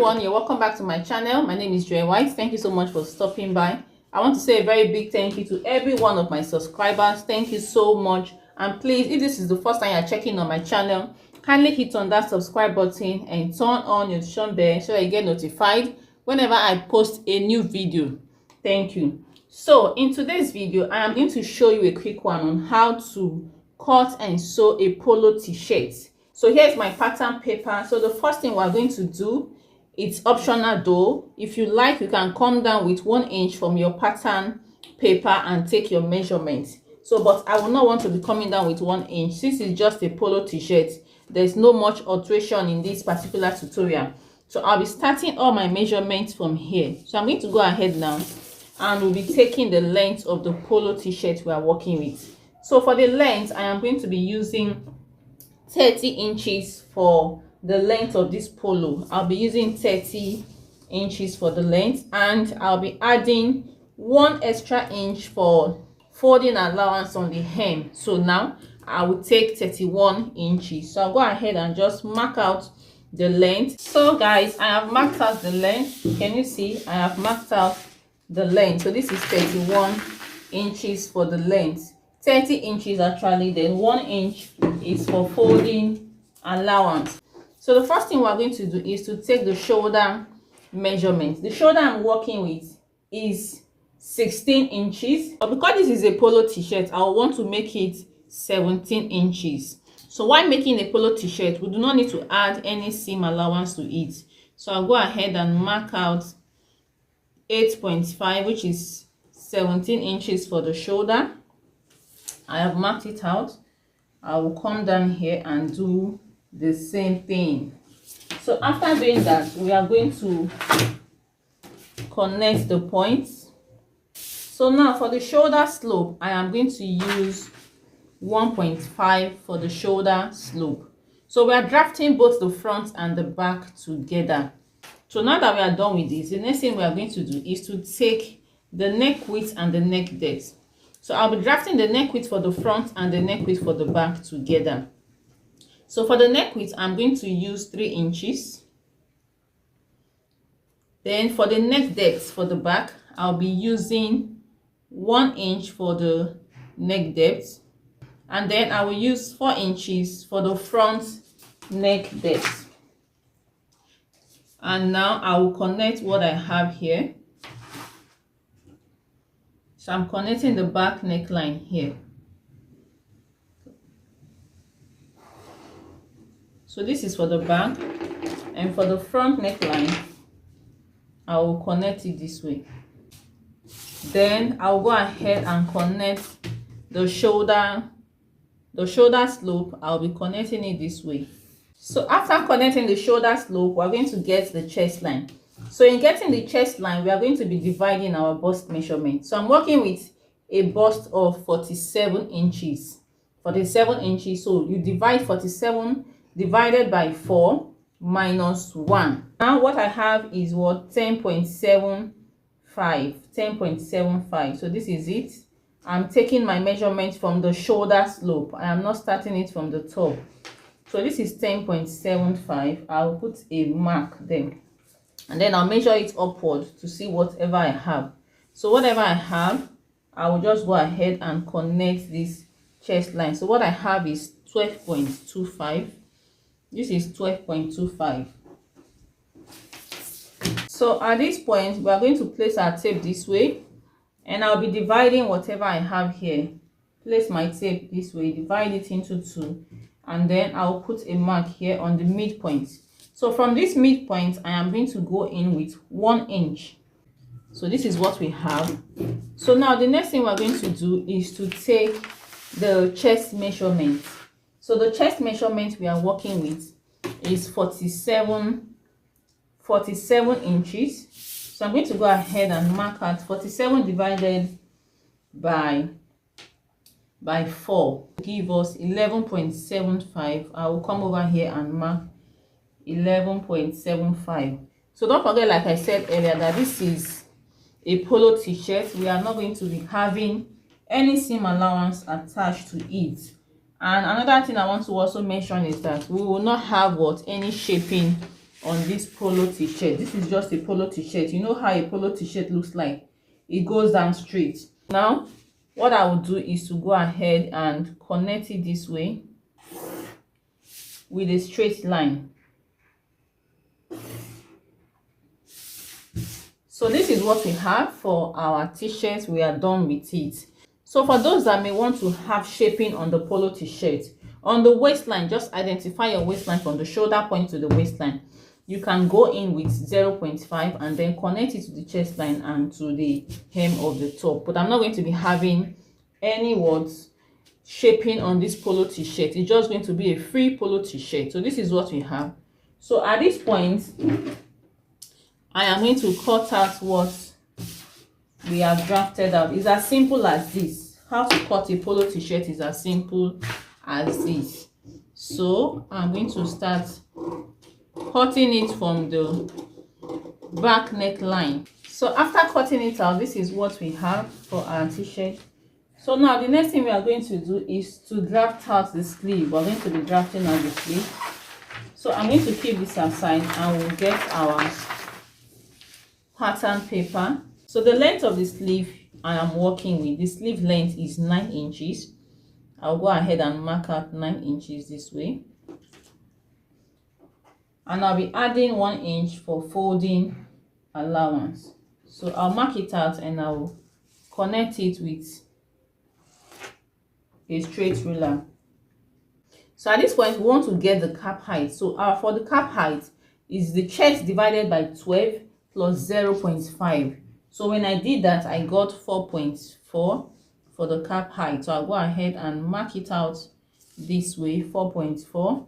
everyone, you're welcome back to my channel. My name is Joy White. Thank you so much for stopping by. I want to say a very big thank you to every one of my subscribers. Thank you so much. And please, if this is the first time you're checking on my channel, kindly hit on that subscribe button and turn on your notification bell so you get notified whenever I post a new video. Thank you. So in today's video, I am going to show you a quick one on how to cut and sew a polo t-shirt. So here's my pattern paper. So the first thing we're going to do, it's optional though. If you like, you can come down with 1 inch from your pattern paper and take your measurements. So but I will not want to be coming down with 1 inch since it's just a polo t-shirt. There's no much alteration in this particular tutorial. So I'll be starting all my measurements from here. So I'm going to go ahead now and we'll be taking the length of the polo t-shirt we are working with. So for the length, I am going to be using 30 inches for the length of this polo. I'll be using 30 inches for the length, and I'll be adding 1 extra inch for folding allowance on the hem. So now I will take 31 inches. So I'll go ahead and just mark out the length. So guys, I have marked out the length. Can you see? I have marked out the length. So this is 31 inches for the length. 30 inches actually, then 1 inch is for folding allowance. So the first thing we're going to do is to take the shoulder measurement. The shoulder I'm working with is 16 inches, but because this is a polo t-shirt, I want to make it 17 inches. So while making a polo t-shirt, we do not need to add any seam allowance to it. So I'll go ahead and mark out 8.5, which is 17 inches for the shoulder. I have marked it out. I will come down here and do the same thing. So after doing that, we are going to connect the points. So now for the shoulder slope, I am going to use 1.5 for the shoulder slope. So we are drafting both the front and the back together. So now that we are done with this, the next thing we are going to do is to take the neck width and the neck depth. So I'll be drafting the neck width for the front and the neck width for the back together. So for the neck width, I'm going to use 3 inches. Then for the neck depth for the back, I'll be using 1 inch for the neck depth. And then I will use 4 inches for the front neck depth. And now I will connect what I have here. So I'm connecting the back neckline here. So this is for the back, and for the front neckline, I will connect it this way. Then I'll go ahead and connect the shoulder slope. I'll be connecting it this way. So after connecting the shoulder slope, we're going to get the chest line. So in getting the chest line, we are going to be dividing our bust measurement. So I'm working with a bust of 47 inches. 47 inches. So you divide 47 divided by 4 minus 1. Now what I have is what? 10.75. 10.75. So this is it. I'm taking my measurement from the shoulder slope. I am not starting it from the top. So this is 10.75. I'll put a mark there. And then I'll measure it upward to see whatever I have. So whatever I have, I will just go ahead and connect this chest line. So what I have is 12.25. This is 12.25. So at this point, we are going to place our tape this way. And I'll be dividing whatever I have here. Place my tape this way, divide it into 2. And then I'll put a mark here on the midpoint. So from this midpoint, I am going to go in with 1 inch. So this is what we have. So now the next thing we're going to do is to take the chest measurement. So the chest measurement we are working with is 47 inches. So I'm going to go ahead and mark out 47 divided by 4. Give us 11.75. I will come over here and mark 11.75. So don't forget, like I said earlier, that this is a polo t-shirt. We are not going to be having any seam allowance attached to it. And another thing I want to also mention is that we will not have any shaping on this polo t-shirt. This is just a polo t-shirt. You know how a polo t-shirt looks like. It goes down straight. Now what I will do is to go ahead and connect it this way with a straight line. So this is what we have for our t-shirt. We are done with it. So for those that may want to have shaping on the polo t-shirt, on the waistline, just identify your waistline from the shoulder point to the waistline. You can go in with 0.5 and then connect it to the chest line and to the hem of the top. But I'm not going to be having any words shaping on this polo t-shirt. It's just going to be a free polo t-shirt. So this is what we have. So at this point, I am going to cut out what we have drafted out. It's as simple as this. How to cut a polo t-shirt is as simple as this. So I'm going to start cutting it from the back neckline. So after cutting it out, this is what we have for our t-shirt. So now the next thing we are going to do is to draft out the sleeve. We're going to be drafting out the sleeve. So I'm going to keep this aside and we'll get our pattern paper. So the length of the sleeve I am working with, the sleeve length is 9 inches. I'll go ahead and mark out 9 inches this way. And I'll be adding 1 inch for folding allowance. So I'll mark it out and I'll connect it with a straight ruler. So at this point, we want to get the cap height. So for the cap height is the chest divided by 12 plus 0.5. So when I did that, I got 4.4 for the cap height. So I'll go ahead and mark it out this way, 4.4.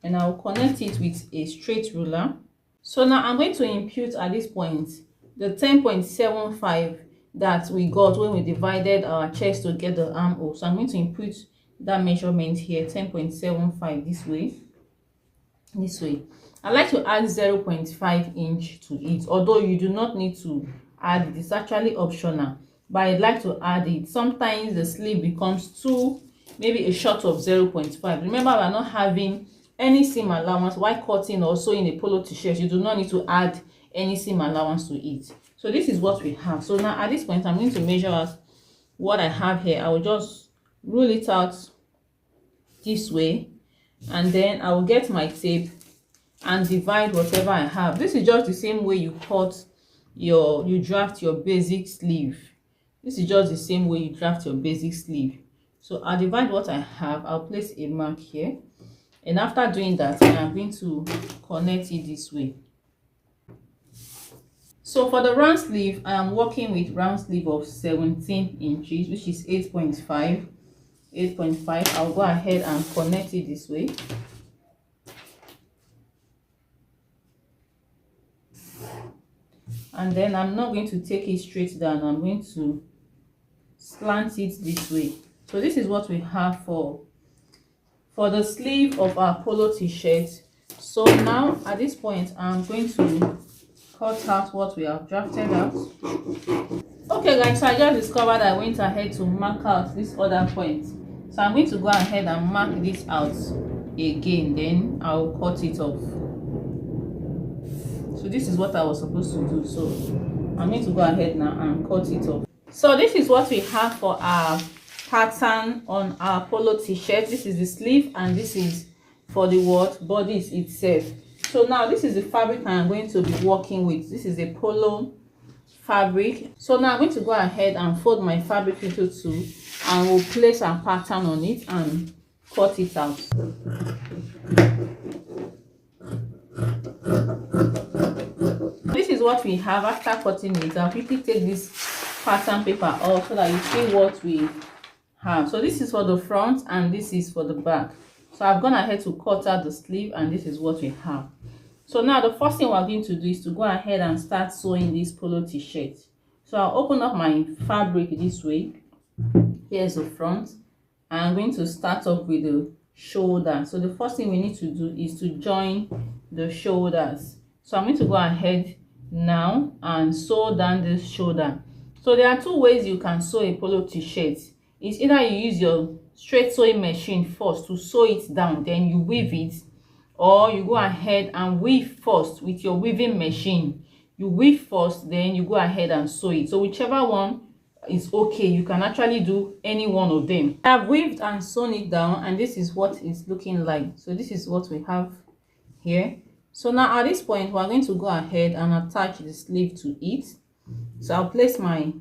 And I'll connect it with a straight ruler. So now I'm going to impute at this point the 10.75 that we got when we divided our chest to get the armhole. So I'm going to input that measurement here, 10.75 this way. I like to add 0.5 inch to it, although you do not need to add it. It's actually optional, but I'd like to add it. Sometimes the sleeve becomes too, maybe a short of 0.5. Remember, we're not having any seam allowance while cutting or sewing a polo t-shirt. You do not need to add any seam allowance to it. So this is what we have. So now at this point, I'm going to measure out what I have here. I will just rule it out this way, and then I will get my tape and divide whatever I have. This is just the same way you draft your basic sleeve. This is just the same way you draft your basic sleeve. So I'll divide what I have. I'll place a mark here, and after doing that, I am going to connect it this way. So for the round sleeve, I am working with round sleeve of 17 inches, which is 8.5. I'll go ahead and connect it this way. And then I'm not going to take it straight down. I'm going to slant it this way. So this is what we have for the sleeve of our polo t-shirt. So now at this point, I'm going to cut out what we have drafted out. Okay guys, so I just discovered I went ahead to mark out this other point. So I'm going to go ahead and mark this out again, then I'll cut it off. So this is what I was supposed to do. So I'm going to go ahead now and cut it off. So this is what we have for our pattern on our polo t-shirt. This is the sleeve and this is for the bodice itself. So now this is the fabric I am going to be working with. This is a polo fabric. So now I'm going to go ahead and fold my fabric into two, and we'll place our pattern on it and cut it out. This is what we have after cutting it. I'll quickly take this pattern paper off so that you see what we have. So this is for the front and this is for the back. So I've gone ahead to cut out the sleeve, and this is what we have. So now the first thing we're going to do is to go ahead and start sewing this polo t-shirt. So I'll open up my fabric this way. Here's the front. I'm going to start off with the shoulder. So the first thing we need to do is to join the shoulders. So I'm going to go ahead now and sew down this shoulder. So there are two ways you can sew a polo t-shirt. It's either you use your straight sewing machine first to sew it down, then you weave it, or you go ahead and weave first with your weaving machine. You weave first, then you go ahead and sew it. So whichever one is okay, you can actually do any one of them. I have weaved and sewn it down, and this is what it's looking like. So this is what we have here. So now at this point, we're going to go ahead and attach the sleeve to it. So I'll place my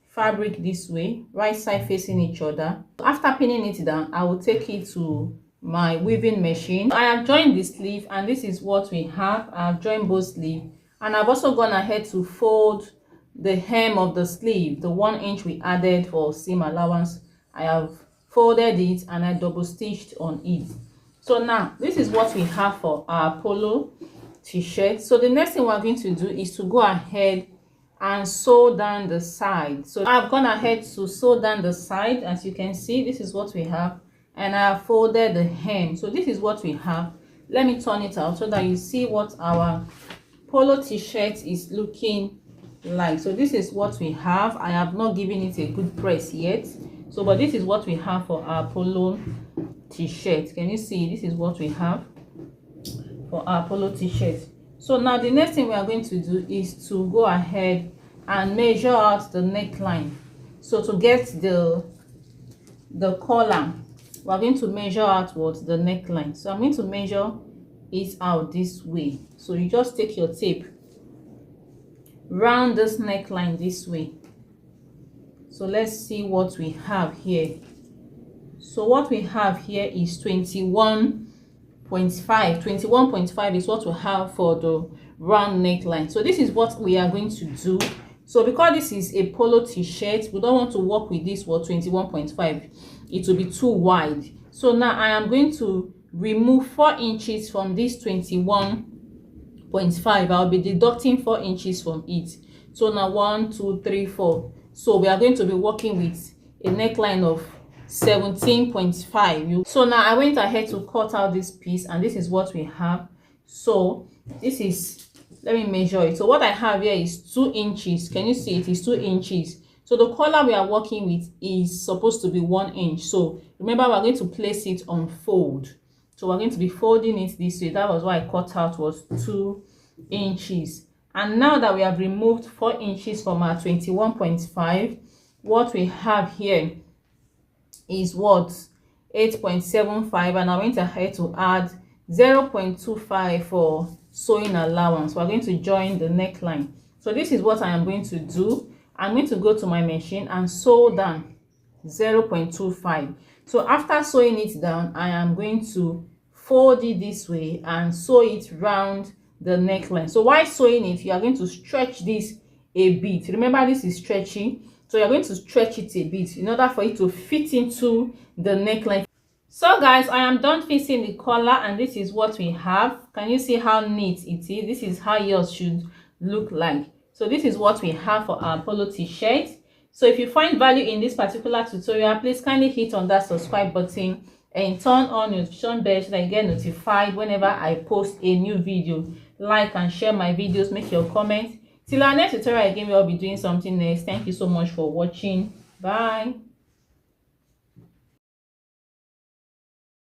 fabric this way, right side facing each other. After pinning it down, I will take it to my weaving machine. I have joined the sleeve, and this is what we have. I have joined both sleeves, and I've also gone ahead to fold the hem of the sleeve, the 1 inch we added for seam allowance. I have folded it and I double stitched on it. So now this is what we have for our polo t-shirt. So the next thing we're going to do is to go ahead and sew down the side. So I've gone ahead to sew down the side. As you can see, this is what we have, and I have folded the hem. So this is what we have. Let me turn it out so that you see what our polo t-shirt is looking like. So this is what we have. I have not given it a good press yet, so but this is what we have for our polo t-shirt. Can you see? This is what we have for our polo t-shirt. So now the next thing we are going to do is to go ahead and measure out the neckline. So to get the collar, we're going to measure out what the neckline. So I'm going to measure it out this way. So you just take your tape, round this neckline this way. So let's see what we have here. So what we have here is 21.5. 21.5 is what we have for the round neckline. So this is what we are going to do. So because this is a polo t-shirt, we don't want to work with this for 21.5. It will be too wide. So now I am going to remove 4 inches from this 21.5. I'll be deducting 4 inches from it. So now 1, 2, 3, 4. So we are going to be working with a neckline of 17.5. So now I went ahead to cut out this piece, and this is what we have. So this is, let me measure it. So what I have here is 2 inches. Can you see? It is 2 inches. So the collar we are working with is supposed to be 1 inch. So remember, we're going to place it on fold. So we're going to be folding it this way. That was what I cut out, was 2 inches. And now that we have removed 4 inches from our 21.5, what we have here is what? 8.75, and I went ahead to add 0.25 for sewing allowance. We're going to join the neckline. So this is what I am going to do. I'm going to go to my machine and sew down 0.25. So after sewing it down, I am going to fold it this way and sew it round the neckline. So while sewing it, you are going to stretch this a bit. Remember, this is stretchy, so you're going to stretch it a bit in order for it to fit into the neckline. So guys, I am done fixing the collar, and this is what we have. Can you see how neat it is? This is how yours should look like. So this is what we have for our polo t-shirt. So if you find value in this particular tutorial, please kindly hit on that subscribe button and turn on notification bell so that you get notified whenever I post a new video. Like and share my videos, make your comments. Till our next tutorial again, we'll be doing something next. Thank you so much for watching. Bye.